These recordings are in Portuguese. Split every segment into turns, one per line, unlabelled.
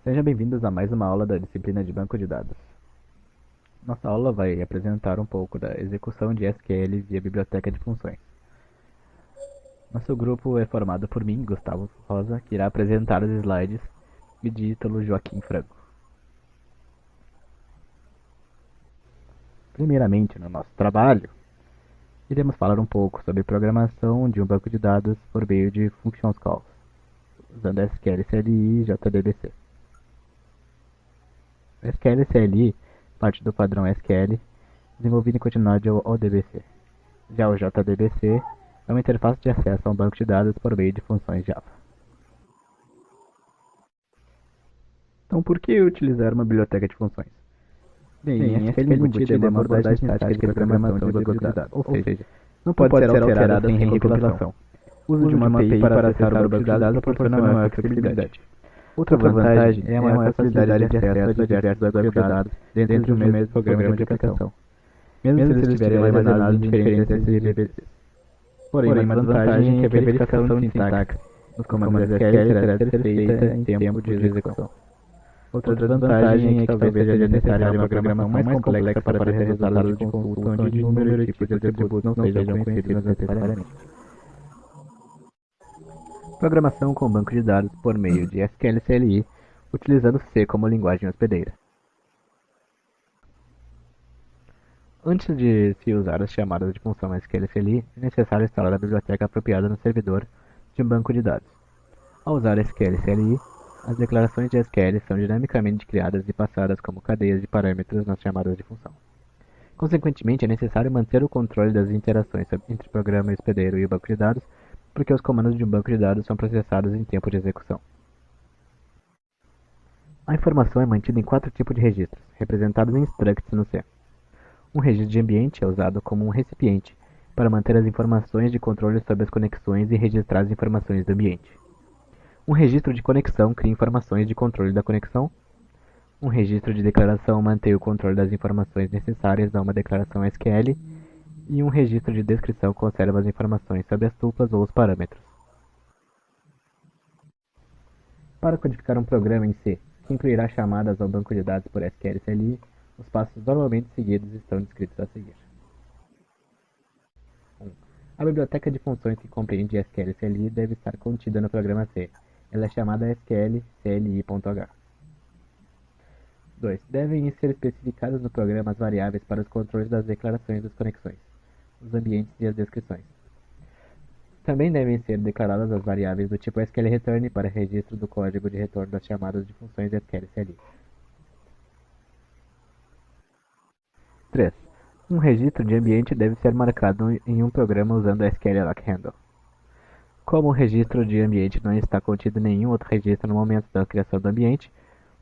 Sejam bem-vindos a mais uma aula da disciplina de banco de dados. Nossa aula vai apresentar um pouco da execução de SQL via biblioteca de funções. Nosso grupo é formado por mim, Gustavo Rosa, que irá apresentar os slides, e de Ítalo Joaquim Franco. Primeiramente, no nosso trabalho, iremos falar um pouco sobre programação de um banco de dados por meio de functions calls, usando SQL CLI e JDBC. O SQL CLI parte do padrão SQL, desenvolvido em continuidade ao ODBC. Já o JDBC é uma interface de acesso a um banco de dados por meio de funções Java. Então, por que utilizar uma biblioteca de funções? Bem, SQL é embutida é uma abordagem estática de programação de banco de dados, ou seja, não pode ser alterada sem recompilação. O uso de uma API para acessar o banco de dados proporciona maior flexibilidade. Outra vantagem é a maior facilidade de acesso a diversos bancos de dados dentro de um mesmo programa de aplicação, mesmo se eles estiverem armazenados em diferentes SDBCs. Porém, uma desvantagem é que a verificação de sintaxe nos comandos SQL terá que ser feita em tempo de execução. Outra desvantagem é que talvez seja necessária uma programação mais complexa para ter resultados de consulta onde o número e tipo de atributos não sejam conhecidos necessariamente. Programação com banco de dados por meio de SQL CLI, utilizando C como linguagem hospedeira. Antes de se usar as chamadas de função SQL CLI, é necessário instalar a biblioteca apropriada no servidor de um banco de dados. Ao usar SQL CLI, as declarações de SQL são dinamicamente criadas e passadas como cadeias de parâmetros nas chamadas de função. Consequentemente, é necessário manter o controle das interações entre o programa hospedeiro e o banco de dados, porque os comandos de um banco de dados são processados em tempo de execução. A informação é mantida em 4 tipos de registros, representados em structs no C. Um registro de ambiente é usado como um recipiente para manter as informações de controle sobre as conexões e registrar as informações do ambiente. Um registro de conexão cria informações de controle da conexão. Um registro de declaração mantém o controle das informações necessárias a uma declaração SQL. E um registro de descrição conserva as informações sobre as tuplas ou os parâmetros. Para codificar um programa em C, que incluirá chamadas ao banco de dados por SQL CLI, os passos normalmente seguidos estão descritos a seguir. 1. A biblioteca de funções que compreende SQL CLI deve estar contida no programa C. Ela é chamada SQL CLI.h. 2. Devem ser especificadas no programa as variáveis para os controles das declarações das conexões, os ambientes e as descrições. Também devem ser declaradas as variáveis do tipo SQL Return para registro do código de retorno das chamadas de funções SQL CLI. 3. Um registro de ambiente deve ser marcado em um programa usando SQL Lock Handle. Como o registro de ambiente não está contido em nenhum outro registro no momento da criação do ambiente,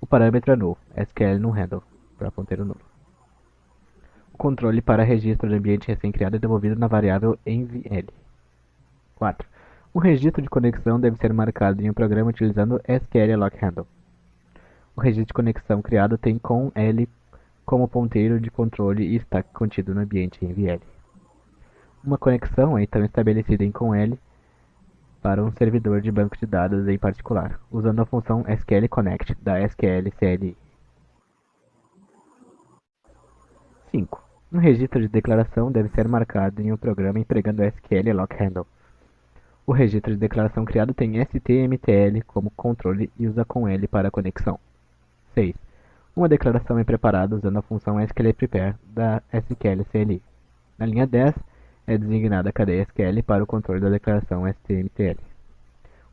o parâmetro é null, SQL no handle, para ponteiro nulo. O controle para registro de ambiente recém-criado é devolvido na variável envl. 4. Um registro de conexão deve ser marcado em um programa utilizando SQL Lock Handle. O registro de conexão criado tem com L como ponteiro de controle e está contido no ambiente envl. Uma conexão é então estabelecida em com L para um servidor de banco de dados em particular, usando a função SQL Connect da SQL CLI. 5. Um registro de declaração deve ser marcado em um programa empregando SQL Lock Handle. O registro de declaração criado tem stmtl como controle e usa com L para a conexão. 6. Uma declaração é preparada usando a função SQLPrepare da SQL CLI. Na linha 10, é designada a cadeia SQL para o controle da declaração stmtl.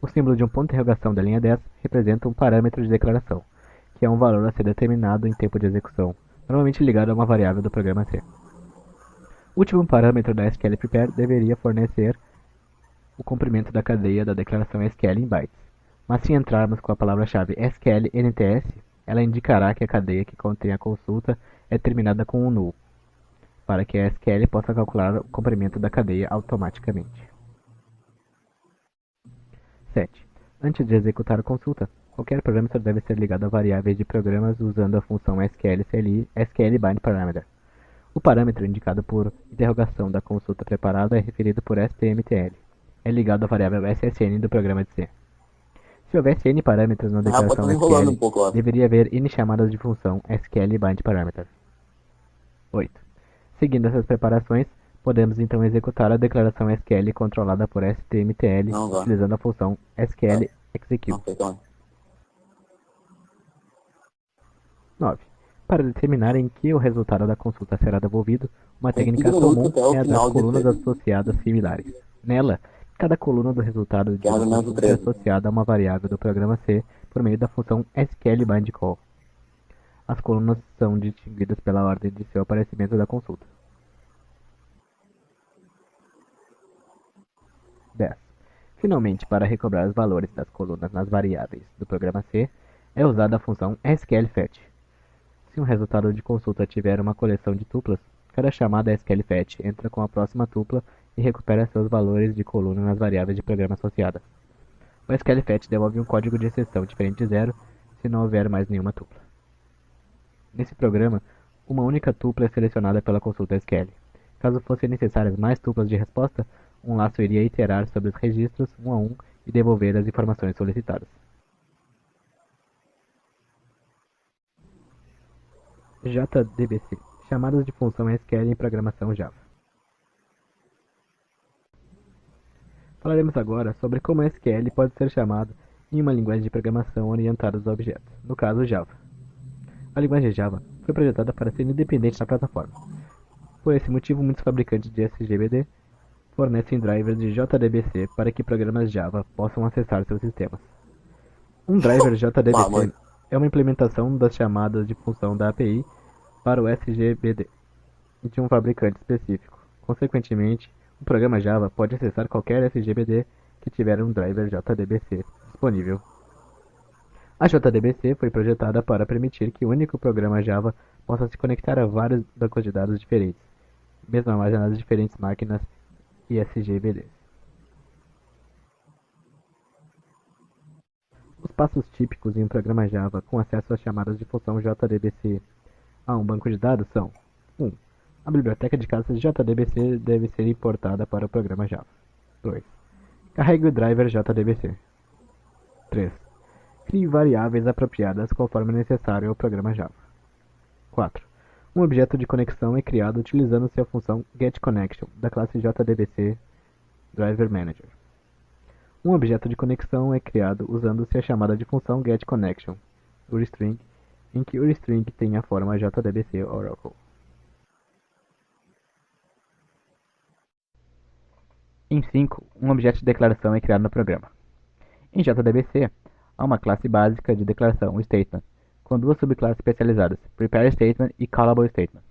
O símbolo de um ponto de interrogação da linha 10 representa um parâmetro de declaração, que é um valor a ser determinado em tempo de execução, normalmente ligado a uma variável do programa C. O último parâmetro da SQLPrepare deveria fornecer o comprimento da cadeia da declaração SQL em bytes, mas se entrarmos com a palavra-chave SQL_NTS, ela indicará que a cadeia que contém a consulta é terminada com um null, para que a SQL possa calcular o comprimento da cadeia automaticamente. 7. Antes de executar a consulta, qualquer parâmetro deve ser ligado a variáveis de programas usando a função SQL CLI SQLBindParameter. O parâmetro indicado por interrogação da consulta preparada é referido por stmtl. É ligado à variável SSN do programa de C. Se houvesse n parâmetros na
Pode
declaração
estar enrolando um
SQL,
pouco lá.
deveria haver n chamadas de função SQL bind parameter. 8. Seguindo essas preparações, podemos então executar a declaração SQL controlada por stmtl
Não, vai.
utilizando a função SQL execute.
Não, sei também.
9. Para determinar em que o resultado da consulta será devolvido, uma
Tem 15
técnica
minutos
comum
até o
é a das
final
colunas
desse.
associadas similares. Nela, cada coluna do resultado
Que
de
é mais
uma
ou menos o
consulta é
13.
associada a uma variável do programa C por meio da função SQL bind call. As colunas são distinguidas pela ordem de seu aparecimento da consulta. 10. Finalmente, para recobrar os valores das colunas nas variáveis do programa C, é usada a função SQLFetch. Se um resultado de consulta tiver uma coleção de tuplas, cada chamada SQLFetch entra com a próxima tupla e recupera seus valores de coluna nas variáveis de programa associadas. O SQLFetch devolve um código de exceção diferente de zero se não houver mais nenhuma tupla. Nesse programa, uma única tupla é selecionada pela consulta SQL. Caso fossem necessárias mais tuplas de resposta, um laço iria iterar sobre os registros um a um e devolver as informações solicitadas. JDBC. Chamadas de função SQL em programação Java. Falaremos agora sobre como SQL pode ser chamado em uma linguagem de programação orientada aos objetos, no caso Java. A linguagem Java foi projetada para ser independente da plataforma. Por esse motivo, muitos fabricantes de SGBD fornecem drivers de JDBC para que programas Java possam acessar seus sistemas. Um driver JDBC é uma implementação das chamadas de função da API para o SGBD de um fabricante específico. Consequentemente, o programa Java pode acessar qualquer SGBD que tiver um driver JDBC disponível. A JDBC foi projetada para permitir que o único programa Java possa se conectar a vários bancos de dados diferentes, mesmo armazenados em diferentes máquinas e SGBDs. Os passos típicos em um programa Java com acesso às chamadas de função JDBC a um banco de dados são: 1. A biblioteca de classes JDBC deve ser importada para o programa Java. 2. Carregue o driver JDBC. 3. Crie variáveis apropriadas conforme necessário ao programa Java. 4. Um objeto de conexão é criado utilizando-se a função getConnection da classe JDBC Driver Manager. Um objeto de conexão é criado usando-se a chamada de função getConnection, URString, em que URString tem a forma JDBC Oracle. Em 5, um objeto de declaração é criado no programa. Em JDBC, há uma classe básica de declaração, o statement, com duas subclasses especializadas, prepareStatement e callableStatement.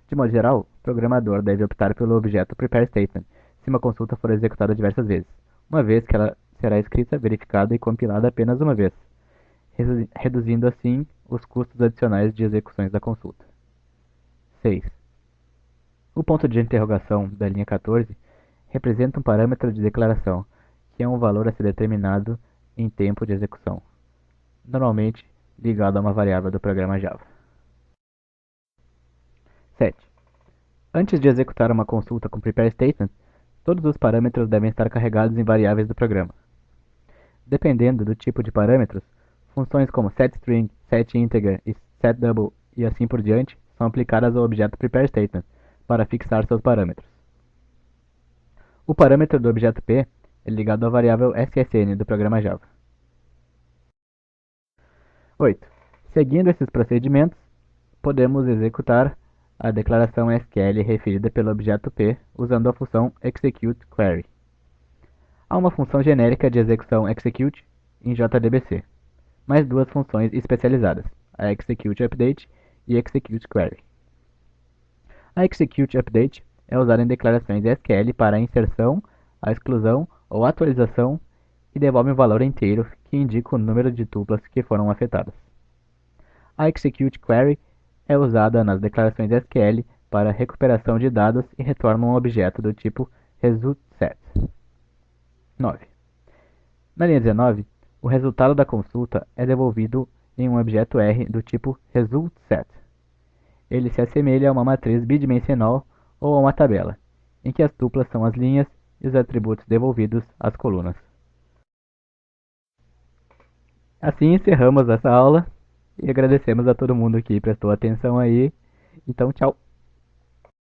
De modo geral, o programador deve optar pelo objeto prepareStatement se uma consulta for executada diversas vezes, uma vez que ela será escrita, verificada e compilada apenas uma vez, reduzindo assim os custos adicionais de execuções da consulta. 6. O ponto de interrogação da linha 14 representa um parâmetro de declaração, que é um valor a ser determinado em tempo de execução, normalmente ligado a uma variável do programa Java. 7. Antes de executar uma consulta com prepareStatement, todos os parâmetros devem estar carregados em variáveis do programa. Dependendo do tipo de parâmetros, funções como setString, setInteger e setDouble e assim por diante são aplicadas ao objeto prepareStatement para fixar seus parâmetros. O parâmetro do objeto P é ligado à variável SSN do programa Java. 8. Seguindo esses procedimentos, podemos executar a declaração SQL referida pelo objeto P usando a função executeQuery. Há uma função genérica de execução execute em JDBC, mais duas funções especializadas, a executeUpdate e executeQuery. A executeUpdate é usada em declarações SQL para a inserção, a exclusão ou atualização e devolve um valor inteiro que indica o número de tuplas que foram afetadas. A executeQuery é usada nas declarações SQL para recuperação de dados e retorna um objeto do tipo resultSet. 9. Na linha 19, o resultado da consulta é devolvido em um objeto R do tipo resultSet. Ele se assemelha a uma matriz bidimensional ou a uma tabela, em que as tuplas são as linhas e os atributos devolvidos às colunas. Assim encerramos essa aula e agradecemos a todo mundo que prestou atenção aí. Então, tchau.